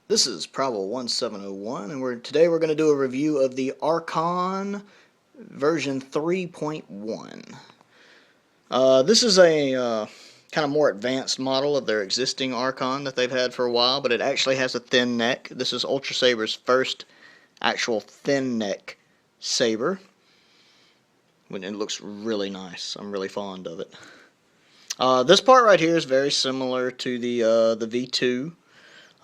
This is Prowl 1701, and today we're going to do a review of the Archon version 3.1. This is a kind of more advanced model of their existing Archon that they've had for a while, but it actually has a thin neck. This is Ultrasaber's first actual thin neck saber, and it looks really nice. I'm really fond of it. This part right here is very similar to the V2.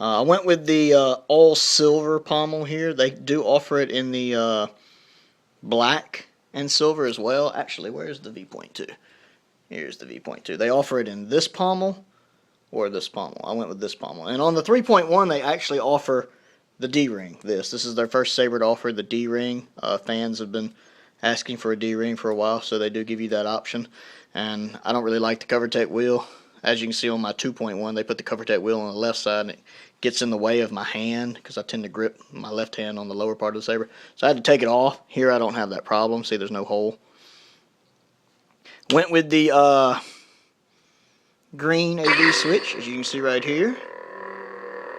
I went with the all silver pommel here. They do offer it in the black and silver as well. Actually, where's the V.2? Here's the V.2. They offer it in this pommel or this pommel. I went with this pommel. And on the 3.1, they actually offer the D-ring. This is their first saber to offer the D-ring. Fans have been asking for a D-ring for a while, so they do give you that option. And I don't really like the CoverTech wheel. As you can see on my 2.1, they put the CoverTech wheel on the left side, and it gets in the way of my hand because I tend to grip my left hand on the lower part of the saber. So I had to take it off. Here I don't have that problem. See, there's no hole. Went with the green AV switch, as you can see right here.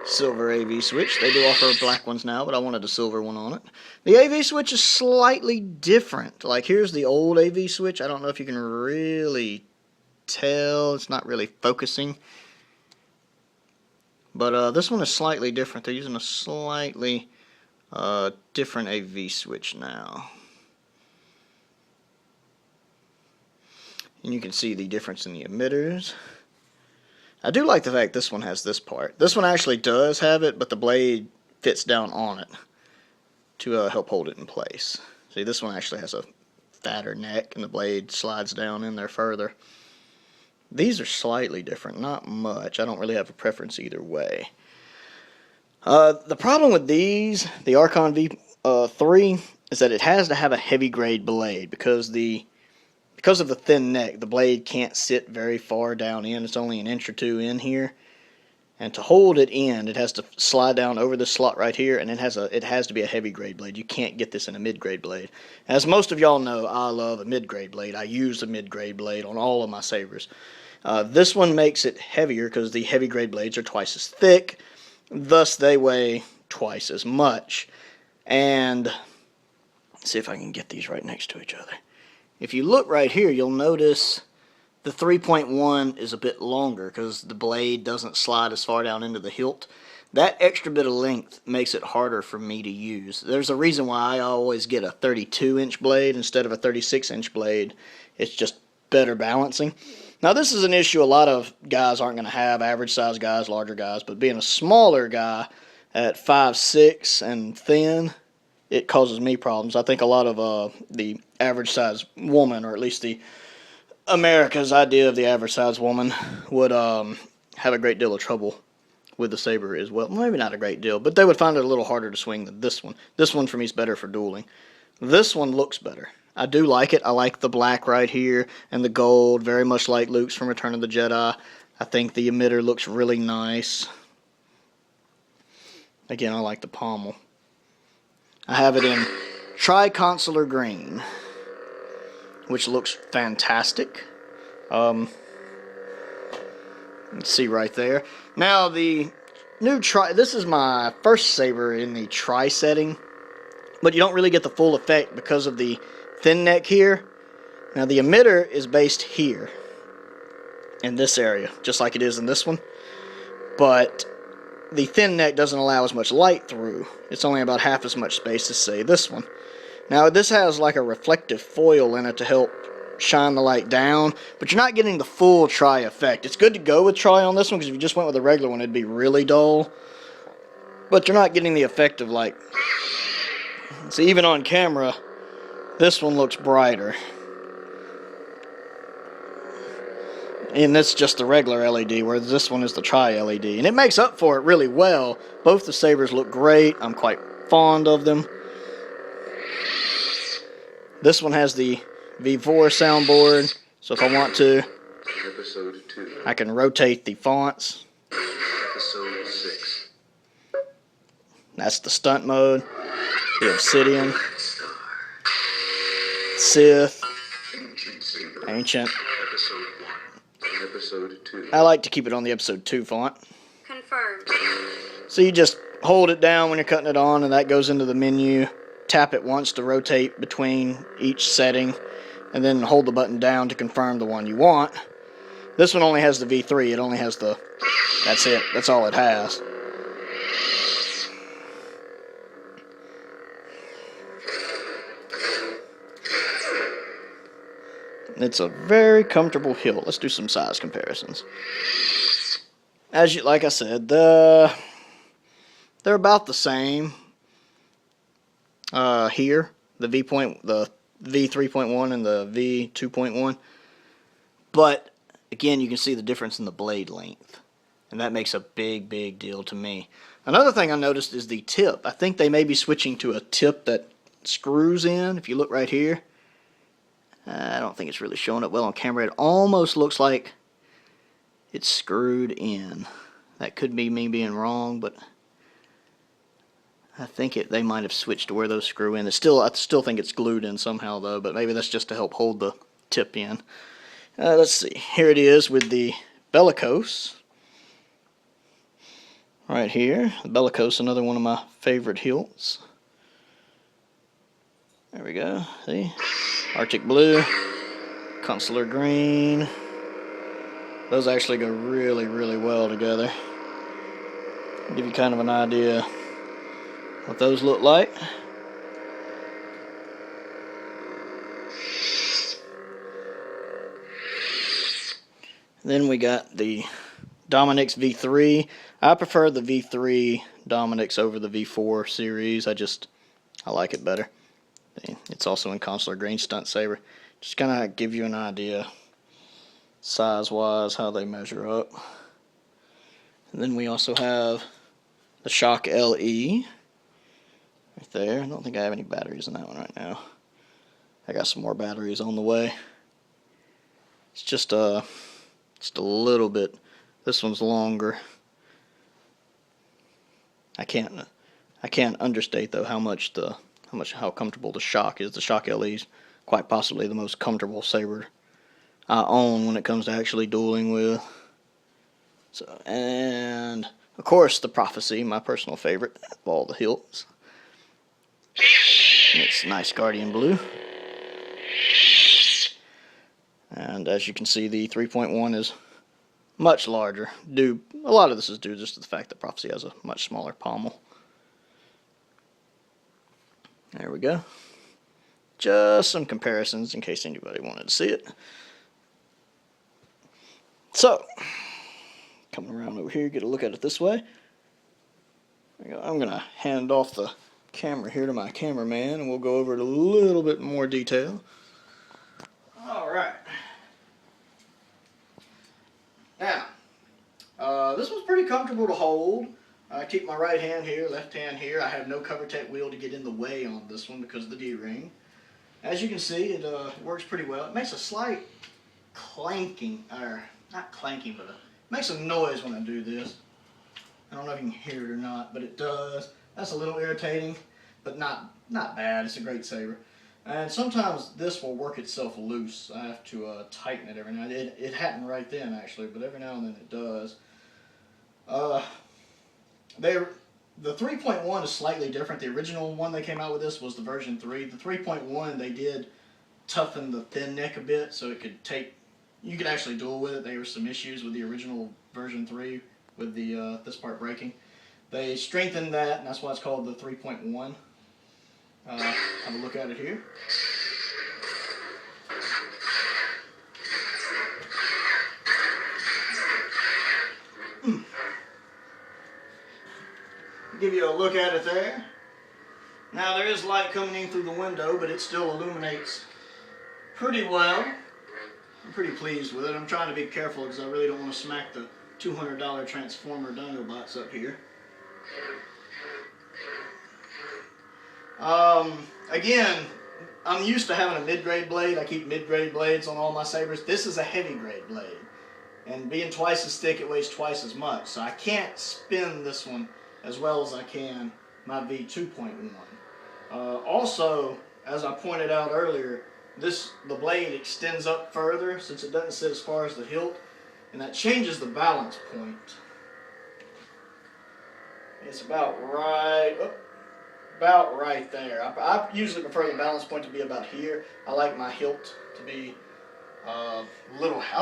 Silver AV switch. They do offer black ones now, but I wanted a silver one on it. The AV switch is slightly different. Like, here's the old AV switch. I don't know if you can really tell. It's not really focusing. But this one is slightly different. They're using a slightly different AV switch now. And you can see the difference in the emitters. I do like the fact this one has this part. This one actually does have it, but the blade fits down on it to help hold it in place. See, this one actually has a fatter neck, and the blade slides down in there further. These are slightly different, not much. I don't really have a preference either way. The problem with these, the Archon V3, is that it has to have a heavy grade blade because of the thin neck. The blade can't sit very far down in. It's only an inch or two in here, and to hold it in, it has to slide down over this slot right here, and it has to be a heavy grade blade. You can't get this in a mid grade blade. As most of y'all know, I love a mid grade blade. I use a mid grade blade on all of my sabers. This one makes it heavier because the heavy grade blades are twice as thick, thus they weigh twice as much. And let's see if I can get these right next to each other. If you look right here, you'll notice the 3.1 is a bit longer because the blade doesn't slide as far down into the hilt. That extra bit of length makes it harder for me to use. There's a reason why I always get a 32-inch blade instead of a 36-inch blade. It's just better balancing. Now, this is an issue a lot of guys aren't going to have, average size guys, larger guys, but being a smaller guy at 5'6" and thin, it causes me problems. I think a lot of the average size woman, or at least the America's idea of the average size woman, would have a great deal of trouble with the saber as well. Maybe not a great deal, but they would find it a little harder to swing than this one. This one for me is better for dueling. This one looks better. I do like it. I like the black right here and the gold, very much like Luke's from Return of the Jedi. I think the emitter looks really nice. Again, I like the pommel. I have it in triconsular green, which looks fantastic. Let's see right there. Now, the new this is my first saber in the tri setting, but you don't really get the full effect because of the thin neck here. Now, the emitter is based here in this area, just like it is in this one, but the thin neck doesn't allow as much light through. It's only about half as much space as, say, this one. Now, this has like a reflective foil in it to help shine the light down, but you're not getting the full tri effect. It's good to go with tri on this one, because if you just went with a regular one, it'd be really dull, but you're not getting the effect of, like, see, even on camera, this one looks brighter. And that's just the regular LED, whereas this one is the tri-LED. And it makes up for it really well. Both the sabers look great. I'm quite fond of them. This one has the V4 soundboard, so if I want to, Episode 2. I can rotate the fonts. Episode 6. That's the stunt mode. The Obsidian. Sith. Ancient. Episode 1. Episode 2. I like to keep it on the episode 2 font. Confirmed. So you just hold it down when you're cutting it on, and that goes into the menu. Tap it once to rotate between each setting, and then hold the button down to confirm the one you want. This one only has the V3. It only has the... That's it. That's all it has. It's a very comfortable hilt. Let's do some size comparisons. As you, like I said, they're about the same. Here, the V3.1 and the V2.1, but again, you can see the difference in the blade length, and that makes a big deal to me. Another thing I noticed is the tip. I think they may be switching to a tip that screws in. If you look right here, I don't think it's really showing up well on camera. It almost looks like it's screwed in. That could be me being wrong, but I think they might have switched to where those screw in. I still think it's glued in somehow though, but maybe that's just to help hold the tip in. Let's see. Here it is with the bellicose. Right here, the bellicose, another one of my favorite hilts. There we go. See? Arctic blue, consular green. Those actually go really well together. Give you kind of an idea what those look like. Then we got the Dominic's V3. I prefer the V3 Dominic's over the V4 series. I like it better. It's also in consular green stunt saber. Just kind of give you an idea size-wise how they measure up. And then we also have the Shock LE right there. I don't think I have any batteries in that one right now. I got some more batteries on the way. It's just a little bit. This one's longer. I can't understate though how comfortable the Shock is. The Shock LE is quite possibly the most comfortable saber I own when it comes to actually dueling with. So, and of course the Prophecy, my personal favorite of all the hilts. It's nice Guardian blue. And as you can see, the 3.1 is much larger. A lot of this is due just to the fact that Prophecy has a much smaller pommel. There we go. Just some comparisons in case anybody wanted to see it. So, coming around over here, get a look at it this way. There we go. I'm going to hand off the camera here to my cameraman, and we'll go over it a little bit more detail. Alright. Now, this was pretty comfortable to hold. I keep my right hand here, left hand here. I have no CoverTech wheel to get in the way on this one because of the D-ring. As you can see, it works pretty well. It makes a slight clanking, or not clanking, but it makes a noise when I do this. I don't know if you can hear it or not, but it does. That's a little irritating, but not bad. It's a great saber. And sometimes this will work itself loose. I have to tighten it every now and then. It hadn't right then, actually, but every now and then it does. The 3.1 is slightly different. The original one they came out with this was the version 3. The 3.1, they did toughen the thin neck a bit so it could you could actually duel with it. There were some issues with the original version 3 with the this part breaking. They strengthened that, and that's why it's called the 3.1. Have a look at it here. Give you a look at it there. Now there is light coming in through the window, but it still illuminates pretty well. I'm pretty pleased with it. I'm trying to be careful because I really don't want to smack the $200 Transformer Dinobots up here. Again, I'm used to having a mid-grade blade. I keep mid-grade blades on all my sabers. This is a heavy-grade blade. And being twice as thick, it weighs twice as much. So I can't spin this one as well as I can my V2.1. Also, as I pointed out earlier, the blade extends up further since it doesn't sit as far as the hilt, and that changes the balance point. It's about right, about right there. I usually prefer the balance point to be about here. I like my hilt to be I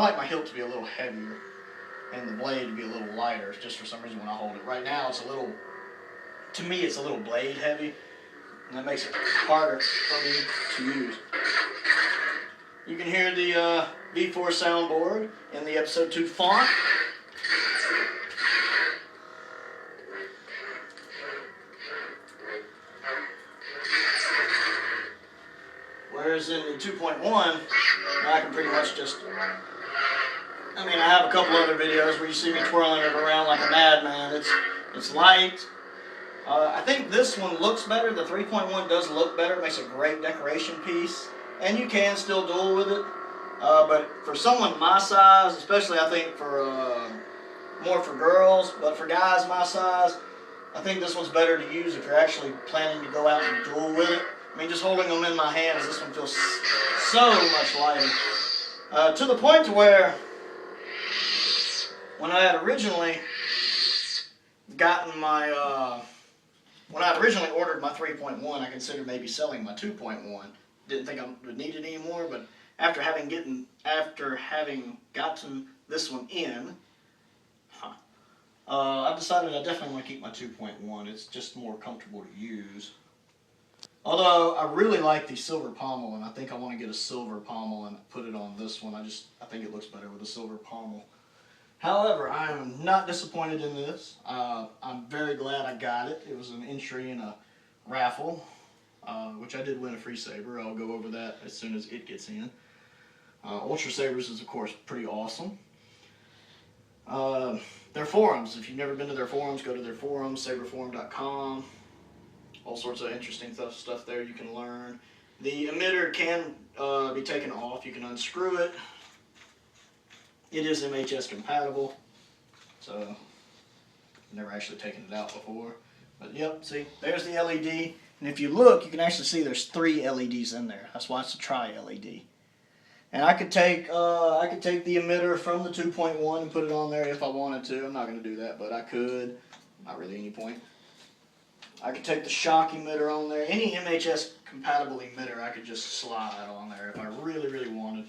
like my hilt to be a little heavier, and the blade to be a little lighter. Just for some reason when I hold it. Right now, it's a little. To me, it's a little blade heavy, and that makes it harder for me to use. You can hear the V4 soundboard in the episode 2 font. Whereas in the 2.1, I can pretty much just, I have a couple other videos where you see me twirling it around like a madman. It's light. I think this one looks better. The 3.1 does look better. It makes a great decoration piece. And you can still duel with it. But for someone my size, especially I think for more for girls, but for guys my size, I think this one's better to use if you're actually planning to go out and duel with it. Just holding them in my hands, this one feels so much lighter. To the point to where, when I had originally when I originally ordered my 3.1, I considered maybe selling my 2.1. Didn't think I would need it anymore, but after having gotten this one in, I've decided I definitely want to keep my 2.1. It's just more comfortable to use. Although I really like the silver pommel, and I think I want to get a silver pommel and put it on this one. I think it looks better with a silver pommel. However, I am not disappointed in this. I'm very glad I got it. It was an entry in a raffle, which I did win a free saber. I'll go over that as soon as it gets in. Ultrasabers is, of course, pretty awesome. Their forums, if you've never been to their forums, go to their forums, saberforum.com. All sorts of interesting stuff there you can learn. The emitter can be taken off. You can unscrew it. It is MHS compatible, so I've never actually taken it out before. But yep, see, there's the LED. And if you look, you can actually see there's 3 LEDs in there. That's why it's a tri-LED. And I could take the emitter from the 2.1 and put it on there if I wanted to. I'm not going to do that, but I could. Not really any point. I could take the shock emitter on there. Any MHS compatible emitter I could just slide on there if I really, really wanted.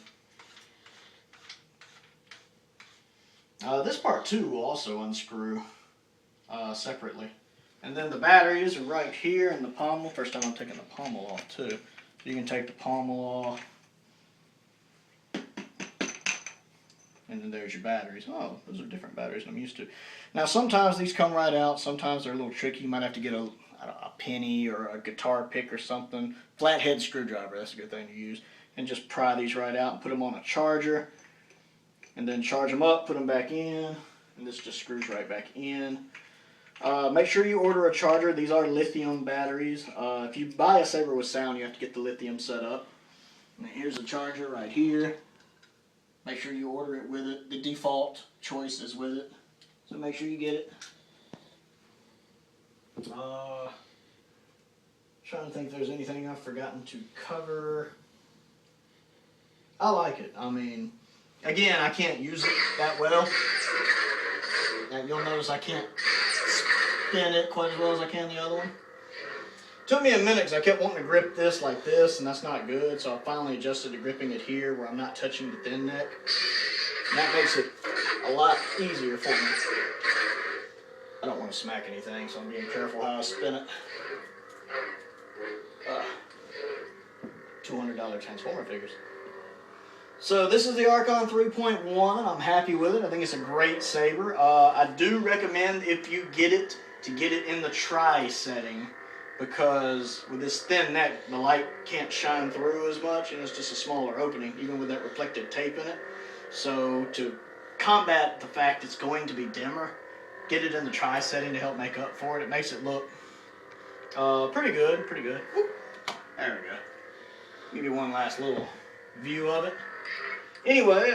This part too will also unscrew separately. And then the batteries are right here in the pommel. First time I'm taking the pommel off too. So you can take the pommel off. And then there's your batteries. Oh, those are different batteries than I'm used to. Now sometimes these come right out. Sometimes they're a little tricky. You might have to get a penny or a guitar pick or something. Flathead screwdriver, that's a good thing to use. And just pry these right out and put them on a charger. And then charge them up, put them back in. And this just screws right back in. Make sure you order a charger. These are lithium batteries. If you buy a saber with sound, you have to get the lithium set up. And here's a charger right here. Make sure you order it with it. The default choice is with it. So make sure you get it. Trying to think if there's anything I've forgotten to cover. I like it. Again, I can't use it that well. And you'll notice I can't spin it quite as well as I can the other one. Took me a minute because I kept wanting to grip this like this, and that's not good. So I finally adjusted to gripping it here where I'm not touching the thin neck. And that makes it a lot easier for me. I don't want to smack anything, so I'm being careful how I spin it. $200 Transformer figures. So this is the Archon 3.1. I'm happy with it. I think it's a great saber. I do recommend, if you get it, to get it in the tri setting, because with this thin neck, the light can't shine through as much, and it's just a smaller opening, even with that reflective tape in it. So to combat the fact it's going to be dimmer, get it in the tri setting to help make up for it. It makes it look pretty good, pretty good. Whoop. There we go. Give you one last little view of it. Anyway,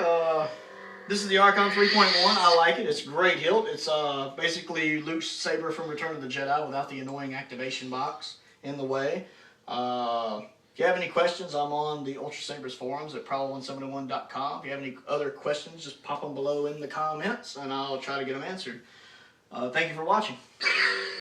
this is the Archon 3.1. I like it. It's a great hilt. It's basically Luke's saber from Return of the Jedi without the annoying activation box in the way. If you have any questions, I'm on the Ultrasabers forums at Prowl171.com. If you have any other questions, just pop them below in the comments, and I'll try to get them answered. Thank you for watching.